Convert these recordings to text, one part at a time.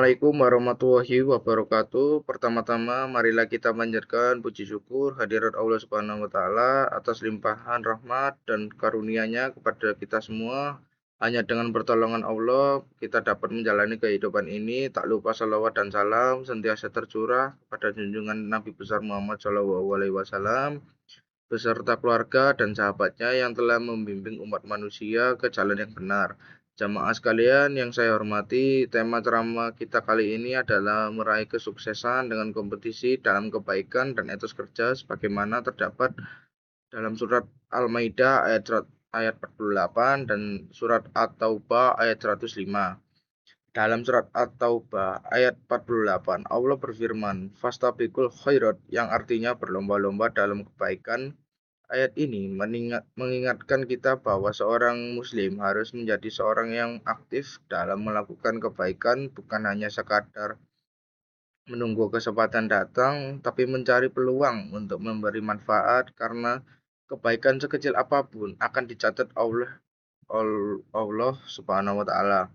Assalamualaikum warahmatullahi wabarakatuh. Pertama-tama, marilah kita manjatkan puji syukur hadirat Allah Subhanahu wa Ta'ala atas limpahan rahmat dan karunia-Nya kepada kita semua. Hanya dengan pertolongan Allah, kita dapat menjalani kehidupan ini. Tak lupa salawat dan salam sentiasa tercurah kepada junjungan Nabi besar Muhammad SAW, beserta keluarga dan sahabatnya yang telah membimbing umat manusia ke jalan yang benar. Jamaah sekalian yang saya hormati, tema ceramah kita kali ini adalah meraih kesuksesan dengan kompetisi dalam kebaikan dan etos kerja sebagaimana terdapat dalam surat Al-Maidah ayat 48 dan surat At-Taubah ayat 105. Dalam surat At-Taubah ayat 48, Allah berfirman, "Fastabiqul khairat," yang artinya berlomba-lomba dalam kebaikan. Ayat ini mengingatkan kita bahwa seorang muslim harus menjadi seorang yang aktif dalam melakukan kebaikan, bukan hanya sekadar menunggu kesempatan datang, tapi mencari peluang untuk memberi manfaat karena kebaikan sekecil apapun akan dicatat Allah Subhanahu wa taala.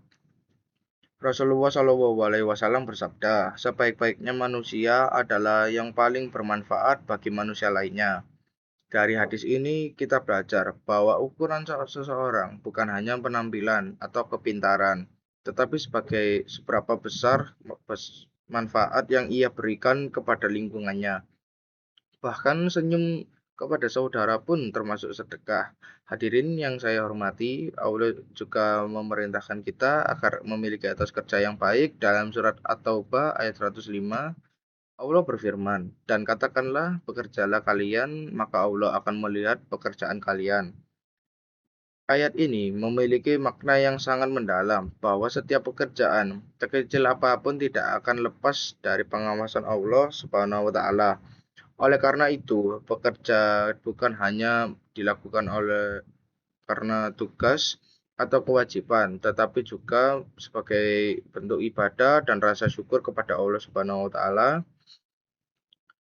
Rasulullah Shallallahu alaihi wasallam bersabda, "Sebaik-baiknya manusia adalah yang paling bermanfaat bagi manusia lainnya." Dari hadis ini kita belajar bahwa ukuran seseorang bukan hanya penampilan atau kepintaran, tetapi sebagai seberapa besar manfaat yang ia berikan kepada lingkungannya. Bahkan senyum kepada saudara pun termasuk sedekah. Hadirin yang saya hormati, Allah juga memerintahkan kita agar memiliki etos kerja yang baik dalam surat At-Taubah ayat 105. Allah berfirman, "Dan katakanlah, bekerjalah kalian, maka Allah akan melihat pekerjaan kalian." Ayat ini memiliki makna yang sangat mendalam, bahwa setiap pekerjaan, sekecil apapun tidak akan lepas dari pengawasan Allah Subhanahu wa Ta'ala. Oleh karena itu, bekerja bukan hanya dilakukan oleh karena tugas atau kewajiban, tetapi juga sebagai bentuk ibadah dan rasa syukur kepada Allah Subhanahu wa Ta'ala.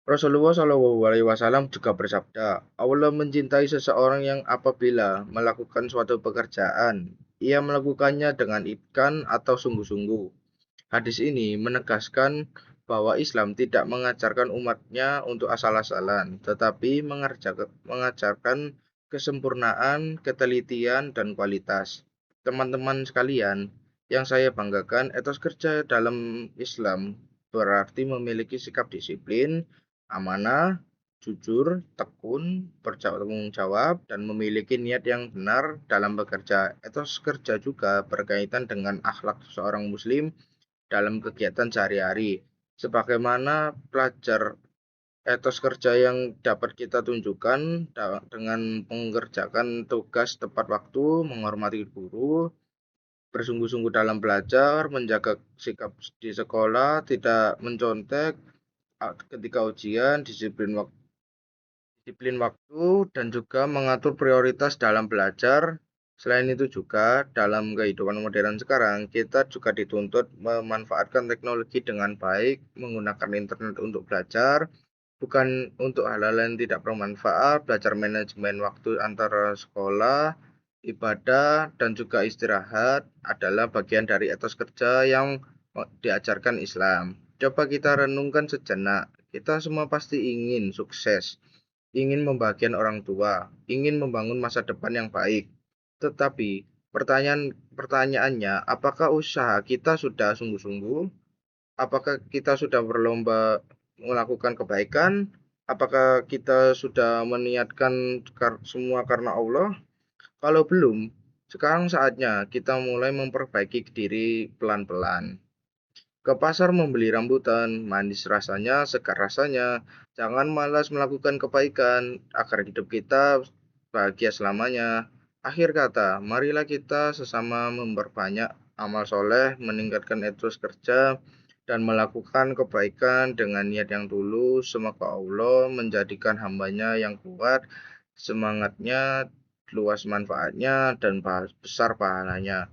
Rasulullah Shallallahu alaihi wasallam juga bersabda, Allah mencintai seseorang yang apabila melakukan suatu pekerjaan, ia melakukannya dengan itqan atau sungguh-sungguh. Hadis ini menegaskan bahwa Islam tidak mengajarkan umatnya untuk asal-asalan, tetapi mengajarkan kesempurnaan, ketelitian, dan kualitas. Teman-teman sekalian, yang saya banggakan, etos kerja dalam Islam berarti memiliki sikap disiplin, amanah, jujur, tekun, bertanggung jawab, dan memiliki niat yang benar dalam bekerja. Etos kerja juga berkaitan dengan akhlak seorang muslim dalam kegiatan sehari-hari. Sebagaimana pelajar, etos kerja yang dapat kita tunjukkan dengan mengerjakan tugas tepat waktu, menghormati guru, bersungguh-sungguh dalam belajar, menjaga sikap di sekolah, tidak mencontek ketika ujian, disiplin waktu, dan juga mengatur prioritas dalam belajar. Selain itu juga, dalam kehidupan modern sekarang, kita juga dituntut memanfaatkan teknologi dengan baik, menggunakan internet untuk belajar, bukan untuk hal-hal yang tidak bermanfaat, belajar manajemen waktu antara sekolah, ibadah, dan juga istirahat adalah bagian dari etos kerja yang diajarkan Islam. Coba kita renungkan sejenak, kita semua pasti ingin sukses, ingin membahagiakan orang tua, ingin membangun masa depan yang baik. Tetapi pertanyaannya, apakah usaha kita sudah sungguh-sungguh? Apakah kita sudah berlomba melakukan kebaikan? Apakah kita sudah meniatkan semua karena Allah? Kalau belum, sekarang saatnya kita mulai memperbaiki diri pelan-pelan. Ke pasar membeli rambutan, manis rasanya, segar rasanya. Jangan malas melakukan kebaikan agar hidup kita bahagia selamanya. Akhir kata, marilah kita sesama memperbanyak amal soleh, meningkatkan etos kerja, dan melakukan kebaikan dengan niat yang tulus. Semoga Allah menjadikan hambanya yang kuat, semangatnya, luas manfaatnya, dan besar pahalanya.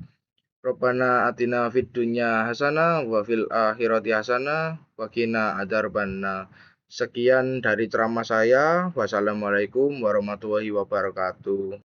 Rabbana atina fid dunya hasanah wa fil akhirati hasanah wa qina adzabannar. Sekian dari ceramah saya. Wassalamualaikum warahmatullahi wabarakatuh.